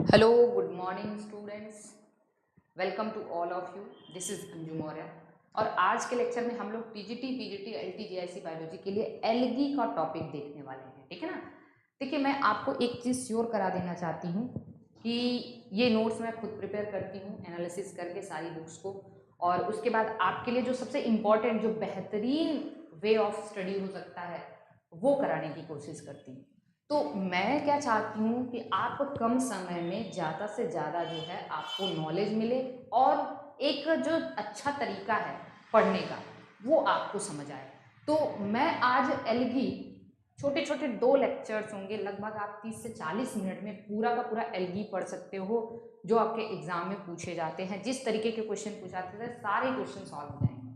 Hello, good morning students. Welcome to all of you. This is Anju Maurya. और आज के lecture में हम लोग TGT, PGT, LT, JIC biology के लिए एल्गी का टॉपिक देखने वाले हैं। ठीक है ना। देखिए, मैं आपको एक चीज़ श्योर करा देना चाहती हूँ कि ये नोट्स मैं खुद प्रिपेयर करती हूँ एनालिसिस करके सारी बुक्स को, और उसके बाद आपके लिए जो सबसे इम्पॉर्टेंट, जो बेहतरीन वे ऑफ स्टडी हो सकता है वो कराने की कोशिश करती हूँ। तो मैं क्या चाहती हूँ कि आप कम समय में ज़्यादा से ज़्यादा जो है आपको नॉलेज मिले, और एक जो अच्छा तरीका है पढ़ने का वो आपको समझ आए। तो मैं आज एल्गी, छोटे छोटे 2 लेक्चर्स होंगे, लगभग आप 30 से 40 मिनट में पूरा का पूरा एल्गी पढ़ सकते हो, जो आपके एग्जाम में पूछे जाते हैं। जिस तरीके के क्वेश्चन पूछाते थे सारे क्वेश्चन सॉल्व हो जाएंगे।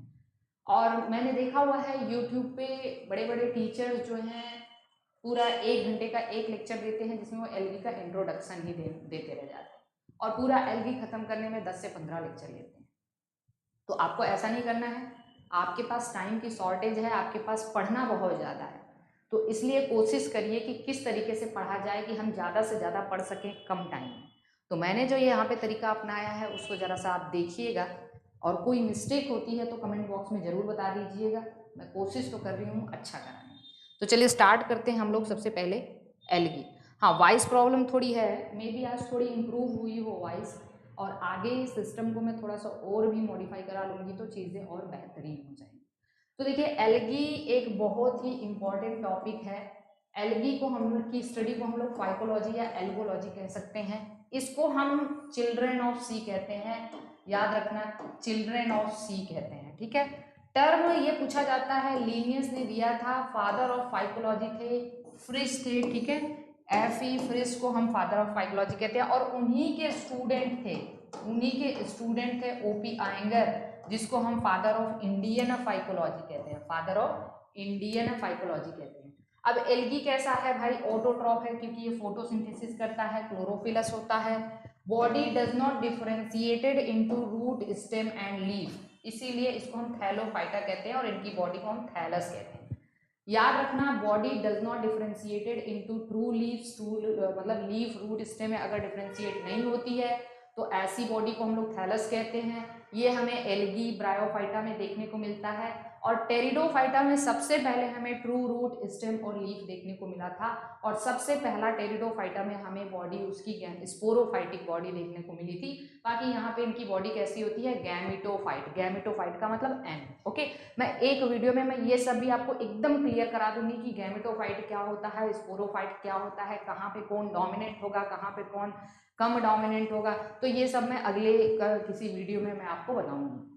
और मैंने देखा हुआ है यूट्यूब पे बड़े बड़े टीचर्स जो हैं पूरा 1 घंटे का एक लेक्चर देते हैं, जिसमें वो एल्गी का इंट्रोडक्शन ही देते रह जाते हैं, और पूरा एल्गी खत्म करने में 10 से 15 लेक्चर लेते हैं। तो आपको ऐसा नहीं करना है। आपके पास टाइम की शॉर्टेज है, आपके पास पढ़ना बहुत ज़्यादा है, तो इसलिए कोशिश करिए कि किस तरीके से पढ़ा जाए कि हम ज़्यादा से ज़्यादा पढ़ सकें कम टाइम में। तो मैंने जो यहाँ पे तरीका अपनाया है उसको ज़रा सा आप देखिएगा, और कोई मिस्टेक होती है तो कमेंट बॉक्स में ज़रूर बता दीजिएगा। मैं कोशिश तो कर रही हूँ अच्छा कराने। तो चलिए स्टार्ट करते हैं हम लोग। सबसे पहले एल्गी। हाँ, वॉइस प्रॉब्लम थोड़ी है, मे बी आज थोड़ी इम्प्रूव हुई हो वॉइस, और आगे सिस्टम को मैं थोड़ा सा और भी मॉडिफाई करा लूँगी तो चीज़ें और बेहतरीन हो जाएंगी। तो देखिए, एल्गी एक बहुत ही इम्पॉर्टेंट टॉपिक है। एल्गी को हम लोग की स्टडी को हम लोग फाइकोलॉजी या एल्गोलॉजी कह सकते हैं। इसको हम चिल्ड्रेन ऑफ सी कहते हैं, याद रखना, चिल्ड्रेन ऑफ सी कहते हैं। ठीक है। टर्म ये पूछा जाता है, लीनियस ने दिया था, फादर ऑफ फाइकोलॉजी थे, फ्रिश थे। ठीक है। एफ.ई. फ्रिश को हम फादर ऑफ फाइकोलॉजी कहते हैं, और उन्हीं के स्टूडेंट थे ओ.पी. आयंगर, जिसको हम फादर ऑफ इंडियन फाइकोलॉजी कहते हैं, फादर ऑफ इंडियन फाइकोलॉजी कहते हैं। अब एल्गी कैसा है भाई? ऑटोट्रॉफ है, क्योंकि ये फोटोसिंथेसिस करता है, क्लोरोफिलस होता है। Body does not differentiated into root, stem and leaf, इसीलिए इसको हम थैलोफाइटा कहते हैं, और इनकी बॉडी को हम थैलस कहते हैं। याद रखना, body does not differentiated into true leaves, मतलब लीफ, रूट, स्टेम में अगर डिफरेंशिएट नहीं होती है तो ऐसी बॉडी को हम लोग थैलस कहते हैं। ये हमें एल्गी, ब्रायोफाइटा में देखने को मिलता है, और टेरिडोफाइटा में सबसे पहले हमें ट्रू रूट, स्टेम और लीफ देखने को मिला था, और सबसे पहला टेरिडोफाइटा में हमें बॉडी उसकी स्पोरोफाइटिक बॉडी देखने को मिली थी। बाकी यहाँ पे इनकी बॉडी कैसी होती है? गैमेटोफाइट। गैमेटोफाइट का मतलब एन। ओके। मैं एक वीडियो में मैं ये सब भी आपको एकदम क्लियर करा दूंगी कि गैमेटोफाइट क्या होता है, स्पोरोफाइट क्या होता है, कहाँ पे कौन डोमिनेंट होगा, कहाँ पे कौन कम डोमिनेंट होगा। तो ये सब मैं अगले किसी वीडियो में मैं आपको बताऊंगी।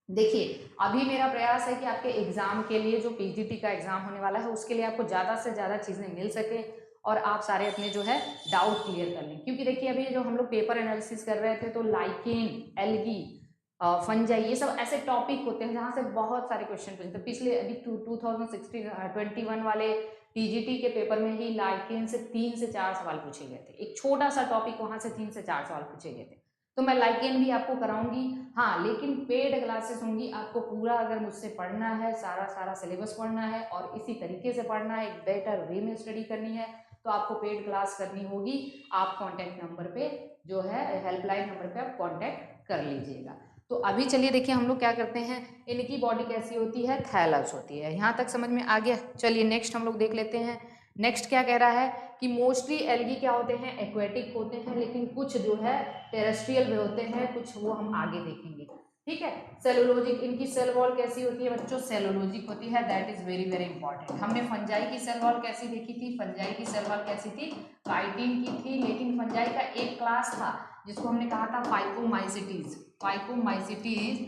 देखिए, अभी मेरा प्रयास है कि आपके एग्जाम के लिए, जो पीजीटी का एग्जाम होने वाला है, उसके लिए आपको ज़्यादा से ज़्यादा चीज़ें मिल सके, और आप सारे अपने जो है डाउट क्लियर कर लें। क्योंकि देखिए, अभी जो हम लोग पेपर एनालिसिस कर रहे थे तो लाइकेन, एल्गी, फंजाई, ये सब ऐसे टॉपिक होते हैं जहाँ से बहुत सारे क्वेश्चन पूछे थे। पिछले अभी 2021 वाले टीजीटी के पेपर में ही लाइकेन से 3 से 4 सवाल पूछे गए थे। एक छोटा सा टॉपिक, वहां से 3 से 4 सवाल पूछे गए थे। तो मैं लाइकेन भी आपको कराऊंगी। हाँ, लेकिन पेड क्लासेस होंगी, आपको पूरा अगर मुझसे पढ़ना है, सारा सिलेबस पढ़ना है और इसी तरीके से पढ़ना है, एक बेटर वे में स्टडी करनी है, तो आपको पेड क्लास करनी होगी। आप कॉन्टैक्ट नंबर पे जो है, हेल्पलाइन नंबर पे आप कॉन्टैक्ट कर लीजिएगा। तो अभी चलिए देखिए हम लोग क्या करते हैं। इनकी बॉडी कैसी होती है? थैलस होती है। यहाँ तक समझ में आ गया? चलिए नेक्स्ट हम लोग देख लेते हैं। नेक्स्ट क्या कह रहा है कि मोस्टली एल्गी क्या होते हैं? एक्वेटिक होते हैं, लेकिन कुछ जो है टेरेस्ट्रियल भी होते हैं, कुछ वो हम आगे देखेंगे। ठीक है। सेलुलोजिक, इनकी सेल वॉल कैसी होती है बच्चों? सेलुलोजिक होती है। That is very very important. हमने फंजाई की सेल वॉल कैसी देखी थी? फंजाई की सेल वॉल कैसी थी? काइटिन की थी। लेकिन फंजाई का एक क्लास था जिसको हमने कहा था फाइकोमाइसिटीज। फाइकोमाइसिटीज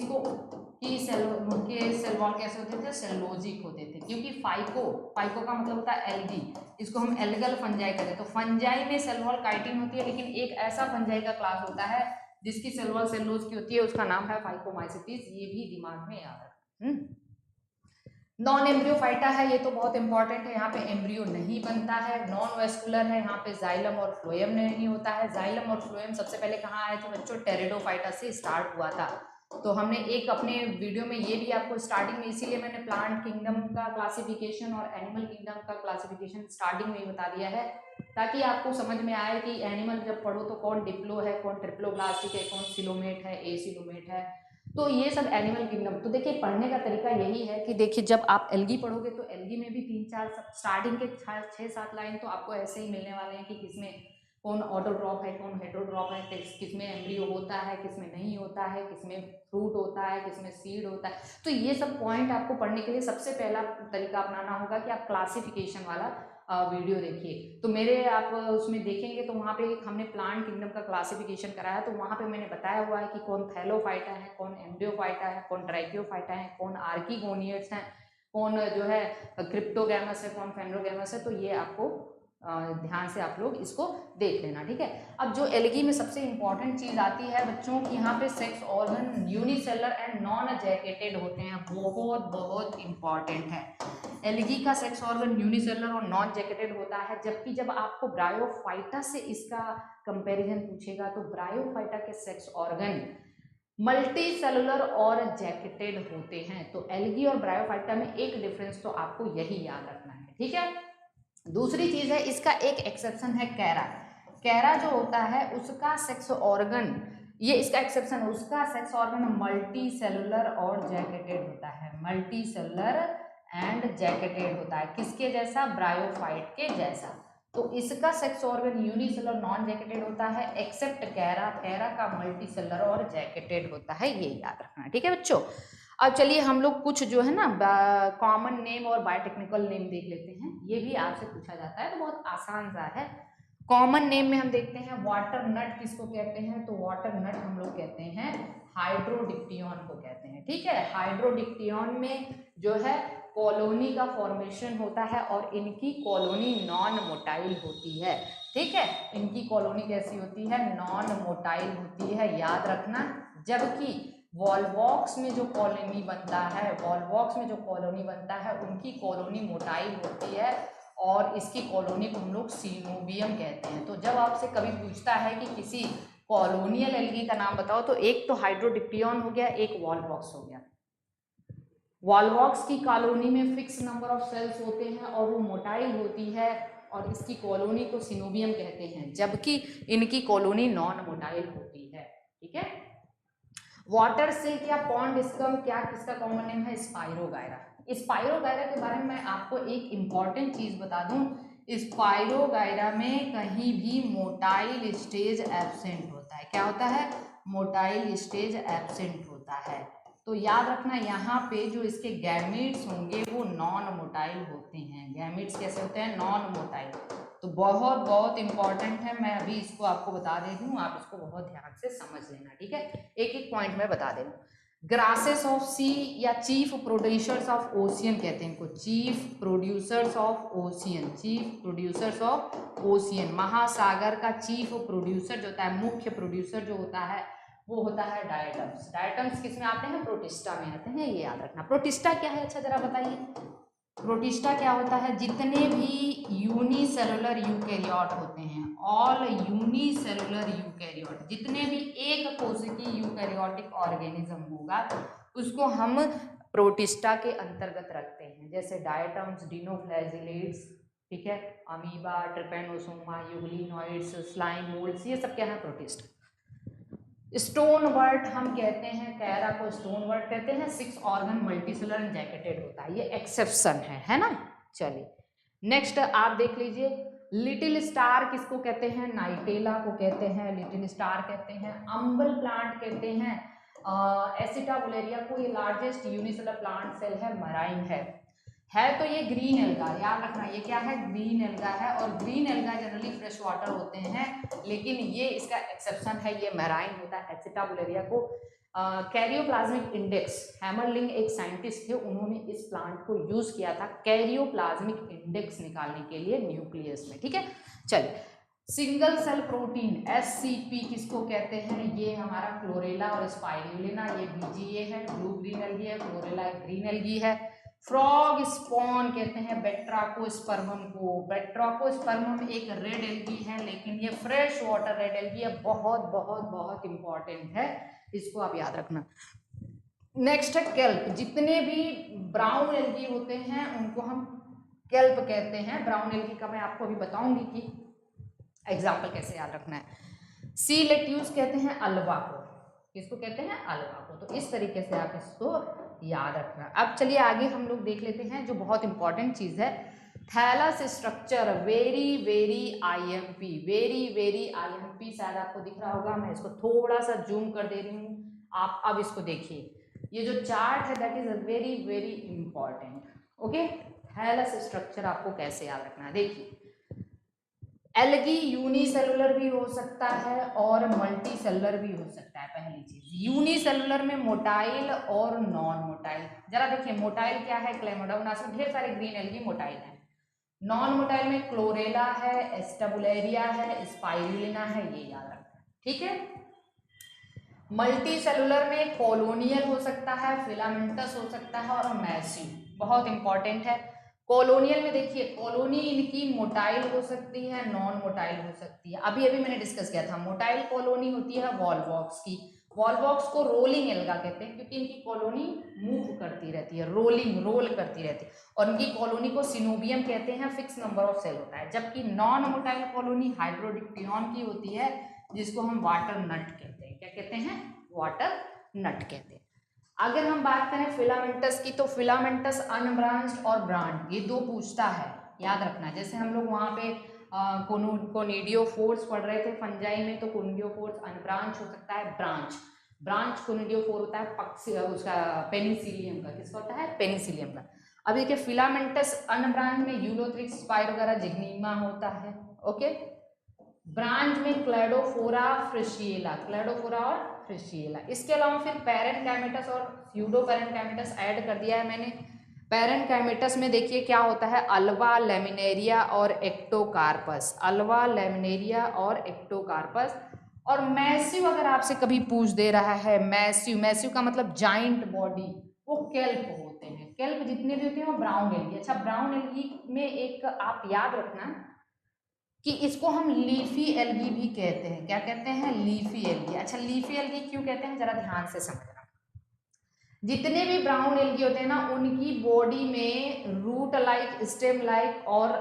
को की सेल के सेल वॉल कैसे होते थे? सेलोजिक होते थे, क्योंकि फाइको का मतलब होता है एल्गी, इसको हम एल्गल फंजाई कहते हैं। तो फंजाई में सेल वॉल काइटिन होती है, लेकिन एक ऐसा फंजाई का क्लास होता है जिसकी सेल वॉल सेलुलोज की होती है, उसका नाम है फाइकोमाइसिटीज। ये भी दिमाग में याद रखना। नॉन एम्ब्रियोफाइटा है, ये तो बहुत इंपॉर्टेंट है। यहाँ पे एम्ब्रियो नहीं बनता है। नॉन वेस्कुलर है, यहाँ पे जाइलम और फ्लोएम नहीं होता है। जाइलम और फ्लोएम सबसे पहले कहाँ आए थे बच्चों? टेरिडोफाइटा से स्टार्ट हुआ था। तो हमने एक अपने वीडियो में ये भी आपको स्टार्टिंग में, इसीलिए मैंने प्लांट किंगडम का क्लासिफिकेशन और एनिमल किंगडम का क्लासिफिकेशन स्टार्टिंग में ही बता दिया है। ताकि आपको समझ में आए कि एनिमल जब पढ़ो तो कौन डिप्लो है, कौन ट्रिप्लोब्लास्टिक है, कौन सिलोमेट है, एसिलोमेट है, तो ये सब एनिमल किंगडम। तो देखिए पढ़ने का तरीका यही है कि देखिए जब आप एल्गी पढ़ोगे तो एल्गी में भी 3-4 स्टार्टिंग के 6-7 लाइन तो आपको ऐसे ही मिलने वाले हैं कि किसमें कौन ऑटोट्रॉप है, कौन हेटेरोट्रॉप है, किसमें एम्ब्रियो होता है, किसमें नहीं होता है, किसमें फ्रूट होता है, किसमें सीड होता है। तो ये सब पॉइंट आपको पढ़ने के लिए सबसे पहला तरीका अपनाना होगा कि आप क्लासिफिकेशन वाला वीडियो देखिए। तो मेरे आप उसमें देखेंगे तो वहाँ पे हमने प्लांट किंगडम का क्लासिफिकेशन कराया, तो वहाँ पे मैंने बताया हुआ है कि कौन थैलोफाइटा है, कौन एम्ब्रियोफाइटा है, कौन ट्राइकियोफाइटा है, कौन आर्किगोनियड्स हैं, कौन जो है क्रिप्टोगैमस है, कौन फेनरोगैमस है। तो ये आपको ध्यान से आप लोग इसको देख लेना, ठीक है। अब जो एल्गी में सबसे इंपॉर्टेंट चीज आती है बच्चों की, यहाँ पे sex organ unicellular and non jacketed होते हैं, बहुत बहुत इंपॉर्टेंट है। एल्गी का सेक्स ऑर्गन यूनिसेलर और नॉन जैकेटेड होता है, जबकि जब आपको ब्रायोफाइटा से इसका कंपैरिजन पूछेगा तो ब्रायोफाइटा के सेक्स ऑर्गन मल्टी सेलुलर और जैकेटेड होते हैं। तो एल्गी और ब्रायोफाइटा में एक डिफरेंस तो आपको यही याद रखना है, ठीक है। दूसरी चीज है, इसका एक एक्सेप्शन है कैरा। कैरा जो होता है उसका सेक्स ऑर्गन, ये इसका एक्सेप्शन, उसका सेक्स ऑर्गन मल्टी सेलुलर और जैकेटेड होता है, मल्टी सेलुलर एंड जैकेटेड होता है, किसके जैसा, ब्रायोफाइट के जैसा। तो इसका sex organ unicellular non jacketed होता है, एक्सेप्ट कैरा, कैरा का मल्टी सेलुलर और जैकेटेड होता है, ये याद रखना, ठीक है बच्चों। अब चलिए हम लोग कुछ जो है ना कॉमन नेम और बायोटेक्निकल नेम देख लेते हैं, ये भी आपसे पूछा जाता है तो बहुत आसान सा है। कॉमन नेम में हम देखते हैं वाटर नट किसको कहते हैं, तो वाटर नट हम लोग कहते हैं हाइड्रोडिक्टियन को कहते हैं, ठीक है। हाइड्रोडिक्टियन में जो है कॉलोनी का फॉर्मेशन होता है और इनकी कॉलोनी नॉन मोटाइल होती है, ठीक है। इनकी कॉलोनी कैसी होती है, नॉन मोटाइल होती है, याद रखना। जबकि वॉलवॉक्स में जो कॉलोनी बनता है, वॉलवॉक्स में जो कॉलोनी बनता है उनकी कॉलोनी मोटाइल होती है और इसकी कॉलोनी को हम लोग सीनोबियम कहते हैं। तो जब आपसे कभी पूछता है कि किसी कॉलोनियल एल्गी का नाम बताओ, तो एक तो हाइड्रोडिक्टियन हो गया, एक वॉलवॉक्स हो गया। वॉलवॉक्स की कॉलोनी में फिक्स नंबर ऑफ सेल्स होते हैं और वो मोटाइल होती है और इसकी कॉलोनी को सीनोबियम कहते हैं, जबकि इनकी कॉलोनी नॉन मोटाइल होती है, ठीक है। वाटर सिल्क या पॉन्ड स्कम क्या किसका कॉमन नेम है, स्पाइरोगायरा। स्पाइरोगायरा के बारे में मैं आपको एक इंपॉर्टेंट चीज बता दूं, स्पाइरोगायरा में कहीं भी मोटाइल स्टेज एब्सेंट होता है। क्या होता है, मोटाइल स्टेज एब्सेंट होता है। तो याद रखना यहाँ पे जो इसके गैमेट्स होंगे वो नॉन मोटाइल होते हैं। गैमेट्स कैसे होते हैं, नॉन मोटाइल। तो बहुत बहुत इंपॉर्टेंट है, मैं अभी इसको आपको बता देती हूँ, आप इसको बहुत ध्यान से समझ लेना, ठीक है। एक एक पॉइंट में बता दे रहा हूँ। ग्रासेस ऑफ सी या चीफ प्रोड्यूसर्स ऑफ ओशियन कहते हैं इनको, chief producers of ocean, chief producers of ocean. महासागर का चीफ प्रोड्यूसर जो होता है, मुख्य प्रोड्यूसर जो होता है वो होता है डायटम्स। डायटम्स किस में आते हैं, प्रोटिस्टा में आते हैं, ये याद रखना। प्रोटिस्टा क्या है, अच्छा जरा बताइए, प्रोटिस्टा क्या होता है, जितने भी यूनिसेलुलर यूकैरियोट होते हैं, ऑल यूनिसेलुलर यूकैरियोट, जितने भी एक कोशिकीय यूकैरियोटिक ऑर्गेनिज्म होगा उसको हम प्रोटिस्टा के अंतर्गत रखते हैं, जैसे डायटम्स, डिनोफ्लैजिलेट्स, ठीक है, amoeba, Trypanosoma, euglenoids, slime moulds, ये सब क्या है, प्रोटिस्टा। स्टोन वर्ट हम कहते हैं, कैरा को स्टोन वर्ट कहते हैं, 6 ऑर्गन मल्टीसेलुलर एंड जैकेटेड होता है, ये एक्सेप्शन है ना। चलिए नेक्स्ट आप देख लीजिए, लिटिल स्टार किसको कहते हैं, नाइटेला को कहते हैं, लिटिल स्टार कहते हैं। अम्बल प्लांट कहते हैं एसिटाबुलेरिया को, ये लार्जेस्ट यूनिसेलुलर प्लांट सेल है, मराइन है तो ये ग्रीन एल्गा, याद रखना ये क्या है, ग्रीन एल्गा है। और green alga generally fresh water होते हैं, लेकिन ये इसका एक्सेप्शन है, ये मैराइन होता है एसिटाबुलेरिया को। कैरियोप्लाज्मिक इंडेक्स, हैमरलिंग एक साइंटिस्ट थे, उन्होंने इस प्लांट को यूज किया था कैरियोप्लाज्मिक इंडेक्स निकालने के लिए न्यूक्लियस में, ठीक है। चलिए सिंगल सेल प्रोटीन SCP किसको कहते हैं, ये हमारा क्लोरेला और स्पाइरुलिना, ये BGA है, ब्लू ग्रीन एल्गी है, क्लोरेला एक ग्रीन एल्गी है। फ्रॉग स्पॉन कहते हैं बैट्राकोस्पर्मम को, बैट्राकोस्पर्मम एक रेड एल्गी है, लेकिन ये फ्रेश वाटर रेड एल्गी है, बहुत बहुत बहुत इंपॉर्टेंट है, इसको आप याद रखना। नेक्स्ट है केल्प, जितने भी ब्राउन एल्गी होते हैं उनको हम केल्प कहते हैं। ब्राउन एल्गी का मैं आपको अभी बताऊंगी कि एग्जाम्पल कैसे याद रखना है। सी लेट्यूस कहते हैं अल्वा को, किसको कहते हैं? अल्वा को। तो इस तरीके से आप इसको याद रखना। अब चलिए आगे हम लोग देख लेते हैं जो बहुत इंपॉर्टेंट चीज़ है, thallus structure. Very very IMP, very very IMP. शायद आपको दिख रहा होगा, मैं इसको थोड़ा सा जूम कर दे रही हूँ। आप अब इसको देखिए, ये जो चार्ट है that is very very important. Okay, thallus structure आपको कैसे याद रखना है। देखिए, एल्गी यूनिसेलुलर भी हो सकता है और मल्टी सेलुलर भी हो सकता है। पहली चीज, यूनिसेलुलर में मोटाइल और नॉन मोटाइल। जरा देखिए, मोटाइल क्या है? क्लेमोडोमोनास में ढेर सारे ग्रीन एल्गी मोटाइल है। नॉन मोटाइल में क्लोरेला है, एस्टेबुलेरिया है, स्पाइरुलिना है, ये याद रखना है, ठीक है। मल्टी सेलुलर में कॉलोनियल हो सकता है, फिलामेंटस हो सकता है और मैसिव, बहुत इंपॉर्टेंट है। कॉलोनियल में देखिए, कॉलोनी इनकी मोटाइल हो सकती है, नॉन मोटाइल हो सकती है। अभी अभी मैंने डिस्कस किया था, मोटाइल कॉलोनी होती है वॉलवॉक्स की। वॉलवॉक्स को रोलिंग एल्गा कहते हैं क्योंकि इनकी कॉलोनी मूव करती रहती है, रोल करती रहती है। और इनकी कॉलोनी को सिनोबियम कहते हैं, फिक्स नंबर ऑफ सेल होता है। जबकि नॉन मोटाइल कॉलोनी हाइड्रोडिक्टियन की होती है, जिसको हम वाटर नट कहते हैं। क्या कहते हैं? वाटर नट कहते हैं। अगर हम बात करें फिलामेंटस की, तो फिलामेंटस अनब्रांच्ड और ब्रांच, ये दो पूछता है, याद रखना। जैसे हम लोग वहाँ पे कोनिडियोफोर्स पढ़ रहे थे फंजाई में, तो कोनिडियोफोर्स अनब्रांच हो सकता है, ब्रांच कोनिडियोफोर होता है पक्षी उसका पेनिसिलियम का। किसका होता है? पेनिसिलियम का। अब देखिए, फिलामेंटस अनब्रांच में यूलोथ्रिक्स, स्पाइरोगेरा, जिग्निमा होता है। ओके, ब्रांच में क्लेडोफोरा, फ्रिशिएला, क्लेडोफोरा और फ्रिशिएला। इसके अलावा फिर पैरेनकाइमेटस और स्यूडोपैरेनकाइमेटस ऐड कर दिया है मैंने। पैरेनकाइमेटस में देखिए क्या होता है, अल्वा, लेमिनेरिया और एक्टोकार्पस, अल्वा, लेमिनेरिया और एक्टोकार्पस। और मैसिव अगर आपसे कभी पूछ दे रहा है, मैसिव का मतलब जाइंट बॉडी, वो केल्प होते हैं। केल्प जितने भी होते हैं वो ब्राउन एल्गी। अच्छा, ब्राउन एल्गी में एक आप याद रखना कि इसको हम लीफी एल्गी भी कहते हैं। क्या कहते हैं? Leafy algae. अच्छा, लीफी एल्गी क्यों कहते हैं, जरा ध्यान से समझना। जितने भी ब्राउन एल्गी होते हैं ना, उनकी बॉडी में रूट लाइक, स्टेम लाइक और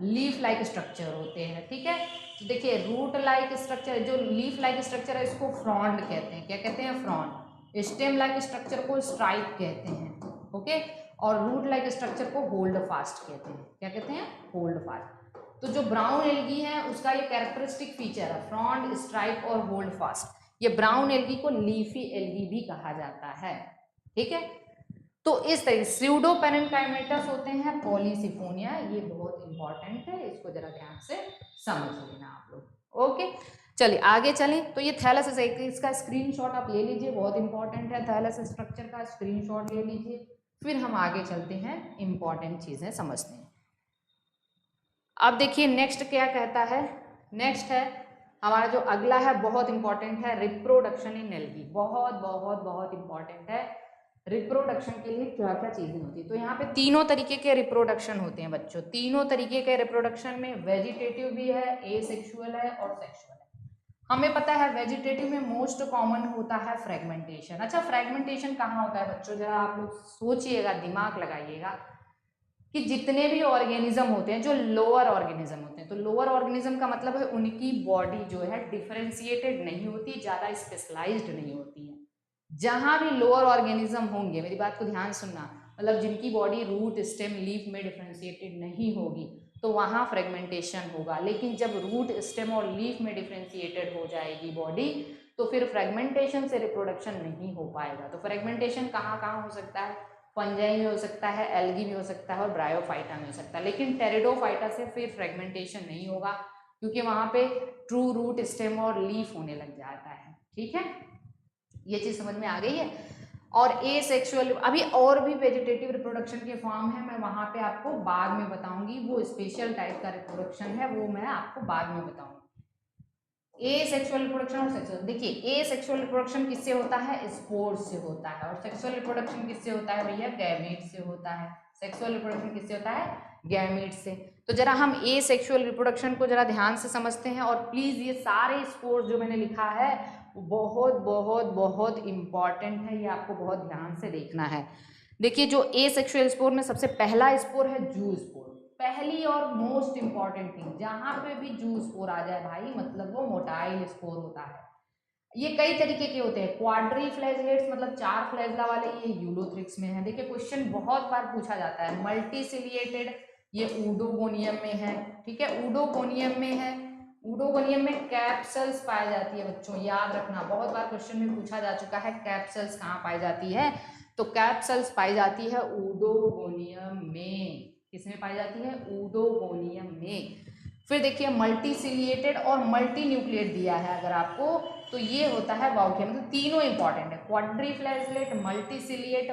लीफ लाइक स्ट्रक्चर होते हैं, ठीक है। तो देखिए, रूट लाइक स्ट्रक्चर, जो लीफ लाइक स्ट्रक्चर है, इसको फ्रॉन्ड कहते हैं। क्या कहते हैं? फ्रॉन्ड। स्टेम लाइक स्ट्रक्चर को स्ट्राइक कहते हैं, ओके। और रूट लाइक स्ट्रक्चर को होल्ड फास्ट कहते हैं। क्या कहते हैं? Hold fast. तो जो ब्राउन एल्गी है उसका ये कैरेक्टरिस्टिक फीचर है, फ्रॉन्ड, स्ट्राइक और होल्ड फास्ट। ये ब्राउन एल्गी को लीफी एल्गी भी कहा जाता है, ठीक है। तो इस तरह स्यूडोपेरेनकाइमेटस होते हैं पॉलीसिफोनिया, ये बहुत इंपॉर्टेंट है, इसको जरा ध्यान से समझ लेना आप लोग। ओके, चलिए आगे चलें। तो ये थैलस, इसका स्क्रीनशॉट आप ले लीजिए, बहुत इंपॉर्टेंट है। थैलस स्ट्रक्चर का स्क्रीनशॉट ले लीजिए, फिर हम आगे चलते हैं, इंपॉर्टेंट चीजें समझते हैं। अब देखिए नेक्स्ट क्या कहता है। नेक्स्ट है हमारा जो अगला है, बहुत इंपॉर्टेंट है, रिप्रोडक्शन इन एल्गी। बहुत बहुत बहुत इंपॉर्टेंट है। रिप्रोडक्शन के लिए क्या क्या चीजें होती है, तो यहाँ पे तीनों तरीके के रिप्रोडक्शन होते हैं बच्चों। तीनों तरीके के रिप्रोडक्शन में वेजिटेटिव भी है, एसेक्सुअल है और सेक्सुअल है। हमें पता है वेजिटेटिव में मोस्ट कॉमन होता है फ्रेगमेंटेशन। अच्छा, फ्रेगमेंटेशन कहाँ होता है बच्चों, जरा आप लोग सोचिएगा, दिमाग लगाइएगा कि जितने भी ऑर्गेनिज्म होते हैं जो लोअर ऑर्गेनिज्म होते हैं, तो लोअर ऑर्गेनिज्म का मतलब है उनकी बॉडी जो है डिफरेंशिएटेड नहीं होती, ज़्यादा स्पेशलाइज्ड नहीं होती है। जहां भी लोअर ऑर्गेनिज्म होंगे, मेरी बात को ध्यान सुनना, मतलब जिनकी बॉडी रूट, स्टेम, लीफ में डिफरेंशिएटेड नहीं होगी, तो वहां फ्रेगमेंटेशन होगा। लेकिन जब रूट, स्टेम और लीफ में डिफरेंशिएटेड हो जाएगी बॉडी, तो फिर फ्रेगमेंटेशन से रिप्रोडक्शन नहीं हो पाएगा। तो फ्रेगमेंटेशन कहाँ कहाँ हो सकता है? फंजाई में हो सकता है, एल्गी में हो सकता है और ब्रायोफाइटा में हो सकता है। लेकिन टेरिडोफाइटा से फिर फ्रेगमेंटेशन नहीं होगा, क्योंकि वहां पे ट्रू रूट, स्टेम और लीफ होने लग जाता है, ठीक है। ये चीज समझ में आ गई है। और एसेक्सुअल, अभी और भी वेजिटेटिव रिप्रोडक्शन के फॉर्म है, मैं वहां पे आपको बाद में बताऊंगी। वो स्पेशल टाइप का रिप्रोडक्शन है, वो मैं आपको बाद में बताऊंगी। एसेक्सुअल रिप्रोडक्शन और सेक्सुअल, देखिए एसेक्सुअल रिप्रोडक्शन किससे होता है? स्पोर से होता है। और सेक्सुअल रिप्रोडक्शन किससे होता है भैया? गैमेट से होता है। सेक्सुअल रिप्रोडक्शन किससे होता है? गैमेट से। तो जरा हम एसेक्सुअल रिप्रोडक्शन को जरा ध्यान से समझते हैं। और प्लीज ये सारे स्पोर्स जो मैंने लिखा है बहुत बहुत बहुत इंपॉर्टेंट है, ये आपको बहुत ध्यान से देखना है। देखिए, जो एसेक्सुअल स्पोर में सबसे पहला स्पोर है जू स्पोर। पहली और मोस्ट इंपॉर्टेंट थिंग, जहां पे भी जू स्पोर आ जाए भाई मतलब वो मोटाइल स्पोर होता है। ये कई तरीके के होते हैं, क्वाड्री फ्लैजलेट्स मतलब 4 फ्लैजला वाले, ये यूलोथ्रिक्स में है। देखिए क्वेश्चन बहुत बार पूछा जाता है। मल्टीसिलिएटेड ये ऊडोगोनियम में है, ठीक है, ऊडोगोनियम में है। ऊडोगोनियम में कैप्सल्स पाई जाती है बच्चों, याद रखना, बहुत बार क्वेश्चन में पूछा जा चुका है कैप्सल्स कहाँ पाई जाती है, तो कैप्सल्स पाई जाती है ऊडोगोनियम में। किसमें पाई जाती है? ऊडोगोनियम में। फिर देखिए मल्टीसिलिएटेड और मल्टी न्यूक्लिएट दिया है अगर आपको, तो ये होता है वाउकिया, मतलब तीनों इंपॉर्टेंट है, quadriflagellate, multiciliate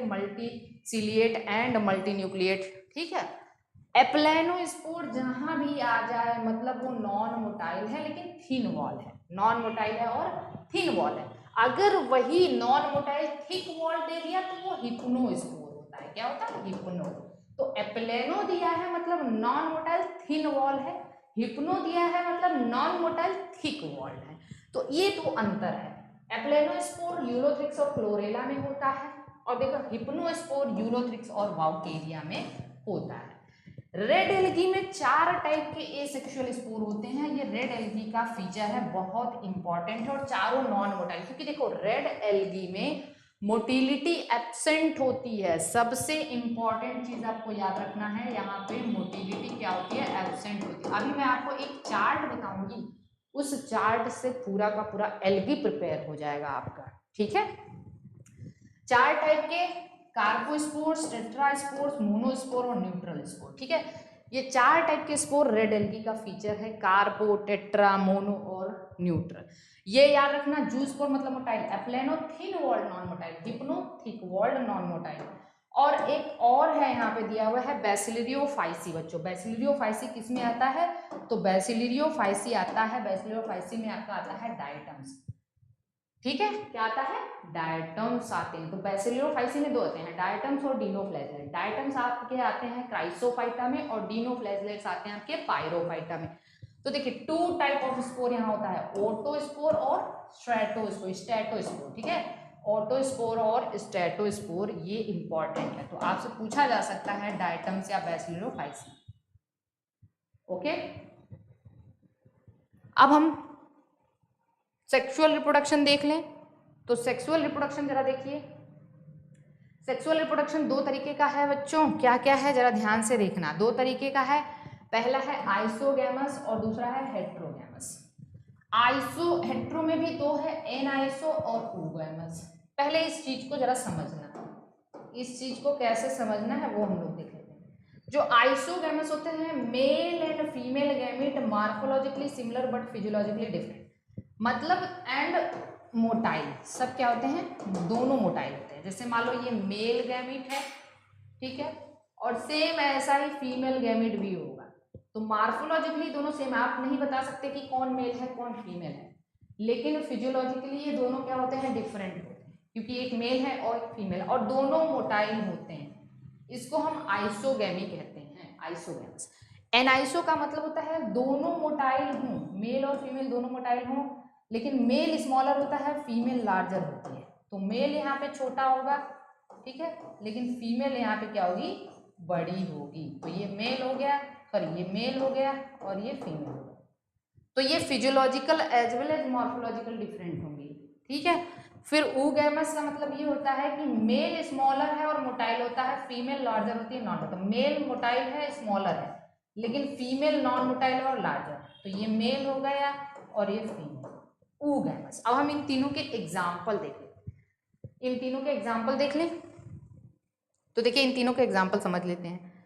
and multinucleate, ठीक है। एप्लेनोस्पोर जहां भी आ जाए मतलब वो नॉन मोटाइल है लेकिन थिन वॉल है, नॉन मोटाइल है और थिन वॉल है। अगर वही नॉन मोटाइल थिक वॉल दे दिया तो वो हिप्नोस्पोर होता है। क्या होता है? हिप्नो। तो एप्लेनो दिया है मतलब नॉन मोटाइल थिन वॉल है, हिप्नो दिया है मतलब नॉन मोटाइल थिक वॉल है। तो ये तो अंतर है। एप्लेनोस्पोर यूलोथ्रिक्स और क्लोरेला में होता है, और देखो हिप्नोस्पोर यूलोथ्रिक्स और वाउकेरिया में होता है। रेड एल्गी में 4 टाइप के एसेक्सुअल स्पोर होते हैं। ये रेड एल्गी का फीचर है, बहुत इंपॉर्टेंट है, और चारों नॉन मोटाइल, क्योंकि देखो रेड एल्गी में मोटिलिटी एब्सेंट होती है। सबसे इंपॉर्टेंट चीज आपको याद रखना है, यहाँ पे मोटिलिटी क्या होती है? एब्सेंट होती है। अभी मैं आपको एक चार्ट बताऊंगी, उस चार्ट से पूरा का पूरा एल्गी प्रिपेयर हो जाएगा आपका, ठीक है। 4 टाइप के कार्पोस्पोर्स, टेट्रास्पोर्स, मोनोस्पोर और न्यूट्रल स्पोर, ठीक है। ये 4 टाइप के स्पोर रेड एल्गी का फीचर है, कार्पो, टेट्रा, मोनो और न्यूट्रल। ये याद रखना, जू स्पोर मतलब motile, aplano thin walled non motile, hypno thick walled non motile. और एक और है यहाँ पे दिया हुआ है बैसिलरियोफाइसी। बच्चों बैसिलरियोफाइसी किस में आता है? तो बैसिलरियोफाइसी आता है, बैसिलरियोफाइसी में आपका आता है डायटम्स, ठीक है। क्या आता है? डायटम्स आते हैं। तो बैसिलरियोफाइसी में 2 आते हैं, डायटम्स और डीनोफ्लैजलेट। डायटम्स आपके आते हैं क्राइसोफाइटा में और डीनोफ्लैजलेट्स आते हैं आपके पायरोफाइटा में। तो देखिए 2 टाइप ऑफ स्पोर यहाँ होता है, ओटोस्पोर और स्ट्रेटोस्पोर, ठीक है। ऑटोस्पोर और स्ट्रेटोस्पोर ये इंपॉर्टेंट है, तो आपसे पूछा जा सकता है डायटम्स या बैसिलरियोफाइसी। ओके, अब हम सेक्सुअल रिप्रोडक्शन देख लें। तो सेक्सुअल रिप्रोडक्शन जरा देखिए, सेक्सुअल रिप्रोडक्शन 2 तरीके का है बच्चों। क्या क्या है जरा ध्यान से देखना, 2 तरीके का है। पहला है आइसोगैमस और दूसरा है हेट्रोगैमस। आइसो हेट्रो में भी 2 है, एनाइसो और ओगैमस। पहले इस चीज को जरा समझना, इस चीज को कैसे समझना है वो हम लोग देख लेते हैं। जो आइसोगैमस होते हैं, male and female gamete morphologically similar but physiologically different, मतलब एंड मोटाइल, सब क्या होते हैं? दोनों मोटाइल होते हैं। जैसे मान लो ये मेल गैमेट है, ठीक है, और सेम ऐसा ही फीमेल गैमेट भी होगा, तो मार्फोलॉजिकली दोनों सेम, आप नहीं बता सकते कि कौन मेल है कौन फीमेल है, लेकिन फिजियोलॉजिकली ये दोनों क्या होते हैं? डिफरेंट होते हैं, क्योंकि एक मेल है और एक फीमेल, और दोनों मोटाइल होते हैं। इसको हम आइसोगैमी कहते हैं, आइसोगैमस। एनाइसो का मतलब होता है दोनों मोटाइल हों, मेल और फीमेल दोनों मोटाइल हों, लेकिन मेल स्मॉलर होता है, फीमेल लार्जर होती है। तो मेल यहाँ पे छोटा होगा, ठीक है, लेकिन फीमेल यहाँ पे क्या होगी? बड़ी होगी। तो ये मेल हो गया, सॉरी ये मेल हो गया और ये फीमेल हो गया। तो ये physiological as well as morphological different होंगी, ठीक है। फिर oogamous का मतलब ये होता है कि मेल स्मॉलर है और मोटाइल होता है, फीमेल लार्जर होती है, नॉन मोटाइल। मेल मोटाइल है, स्मॉलर है, लेकिन फीमेल नॉन मोटाइल और लार्जर। तो ये मेल हो गया और ये फीमेल, oogamous। अब हम इन तीनों के एग्जाम्पल देख लें, इन तीनों के एग्जाम्पल देख लें। तो देखिए इन तीनों के एग्जाम्पल समझ लेते हैं।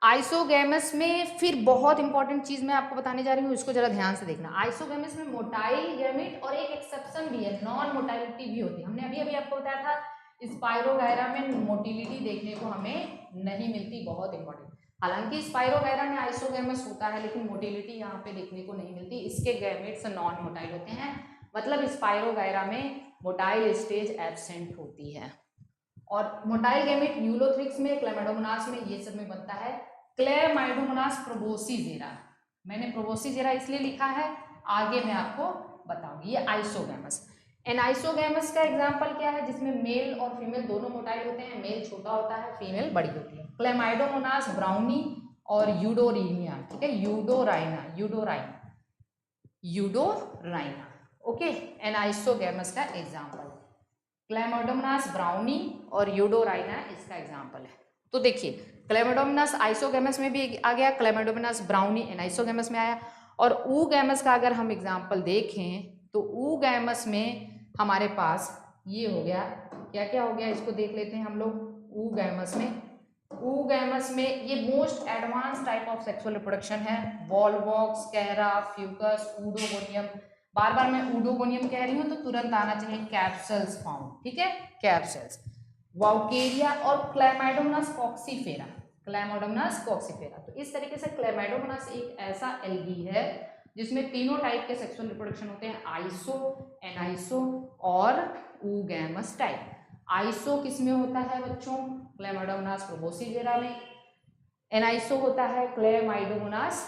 आइसोगैमस में फिर बहुत इंपॉर्टेंट चीज मैं आपको बताने जा रही हूँ, इसको जरा ध्यान से देखना। आइसोगैमस में मोटाइल गैमेट और एक एक्सेप्शन भी है, नॉन मोटाइलिटी भी होती है। हमने अभी अभी आपको बताया था स्पाइरोगायरा में मोटिलिटी देखने को हमें नहीं मिलती, बहुत इंपॉर्टेंट। हालांकि स्पाइरोगायरा में आइसोगैमस होता है लेकिन मोटिलिटी यहाँ पे देखने को नहीं मिलती, इसके गैमेट्स नॉन मोटाइल होते हैं, मतलब स्पाइरोगायरा में मोटाइल स्टेज एब्सेंट होती है। और मोटाइल गैमेट यूलोथ्रिक्स में, क्लेमाइडोमोनास में, ये सब में बनता है। क्लेमाइडोमोनास प्रोबोसीजेरा, मैंने प्रोबोसीजेरा इसलिए लिखा है, आगे मैं आपको बताऊंगी। ये आइसोगैमस। एनाइसोगैमस का एग्जांपल क्या है? जिसमें मेल और फीमेल दोनों मोटाइल होते हैं, मेल छोटा होता है, फीमेल बड़ी होती है। क्लेमाइडोमोनास ब्राउनी और यूडोरीनिया, ठीक है, यूडोराइना, ओके। एनाइसोगैमस का एग्जाम्पल, क्लैमिडोमोनास ब्राउनी और यूडोराइना इसका एग्जाम्पल है। तो देखिए क्लैमिडोमोनास आइसोगैमस में भी आ गया, क्लैमिडोमोनास ब्राउनी एनाइसोगैमस में आया। और ऊगैमस का अगर हम एग्जाम्पल देखें तो ऊगैमस में हमारे पास ये हो गया, क्या क्या हो गया इसको देख लेते हैं हम लोग। ऊगैमस में ये most advance type of sexual reproduction है, वॉलवॉक्स, कैरा, फ्यूकस, ऊडोगोनियम। बार बार मैं ऊडोगोनियम कह रही हूँ तो तुरंत आना चाहिए कैप्सल्स फाउंड, ठीक है, कैप्सल्स, वाउकेरिया और क्लैमाइडोमोनास कॉक्सीफेरा, तो इस तरीके से क्लैमाइडोमोनास एक ऐसा एल्गी है जिसमें तीनों टाइप के सेक्सुअल रिप्रोडक्शन होते हैं, आइसो, एनाइसो और ऊगैमस टाइप। आइसो किस में होता है बच्चों, क्लैमाइडोमोनास प्रोबोसीजेरा में। एनाइसो होता है क्लैमाइडोमोनास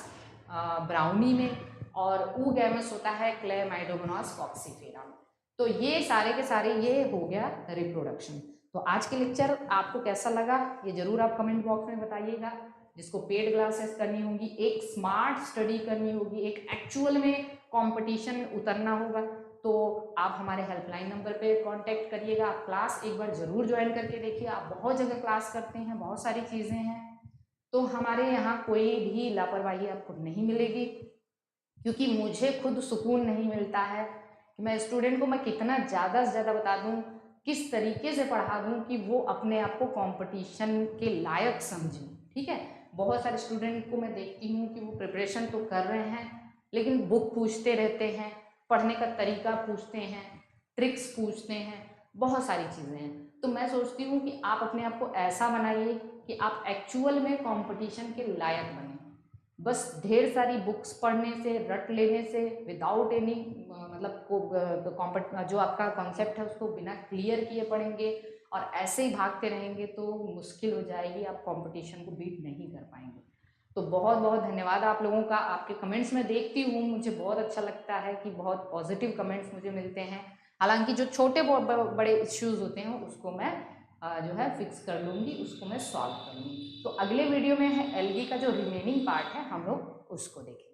ब्राउनी में, और ऊगैमस होता है क्लैमाइडोमोनास कॉक्सीफेरा में। तो ये सारे के सारे ये हो गया रिप्रोडक्शन। तो आज के लेक्चर आपको कैसा लगा ये जरूर आप कमेंट बॉक्स में बताइएगा। जिसको पेड क्लासेस करनी होगी, एक स्मार्ट स्टडी करनी होगी, एक एक्चुअल में कंपटीशन उतरना होगा, तो आप हमारे हेल्पलाइन नंबर पे कांटेक्ट करिएगा। आप क्लास एक बार ज़रूर ज्वाइन करके देखिए। आप बहुत जगह क्लास करते हैं, बहुत सारी चीज़ें हैं, तो हमारे यहाँ कोई भी लापरवाही आपको नहीं मिलेगी, क्योंकि मुझे खुद सुकून नहीं मिलता है कि मैं स्टूडेंट को मैं कितना ज़्यादा से ज़्यादा बता दूँ, किस तरीके से पढ़ा दूँ कि वो अपने आप को कंपटीशन के लायक समझें, ठीक है। बहुत सारे स्टूडेंट को मैं देखती हूँ कि वो प्रिपरेशन तो कर रहे हैं, लेकिन बुक पूछते रहते हैं, पढ़ने का तरीका पूछते हैं, ट्रिक्स पूछते हैं, बहुत सारी चीज़ें हैं। तो मैं सोचती हूँ कि आप अपने आप को ऐसा बनाइए कि आप एक्चुअल में कंपटीशन के लायक बने। बस ढेर सारी बुक्स पढ़ने से, रट लेने से, विदाउट एनी मतलब जो आपका कॉन्सेप्ट है उसको बिना क्लियर किए पढ़ेंगे और ऐसे ही भागते रहेंगे तो मुश्किल हो जाएगी, आप कंपटीशन को बीट नहीं कर पाएंगे। तो बहुत बहुत धन्यवाद आप लोगों का। आपके कमेंट्स मैं देखती हूँ, मुझे बहुत अच्छा लगता है कि बहुत पॉजिटिव कमेंट्स मुझे मिलते हैं। हालांकि जो छोटे बड़े इश्यूज होते हैं उसको मैं जो है फिक्स कर लूँगी, उसको मैं सॉल्व कर लूँगी। तो अगले वीडियो में है एल्गी का जो रिमेनिंग पार्ट है हम लोग उसको देखेंगे।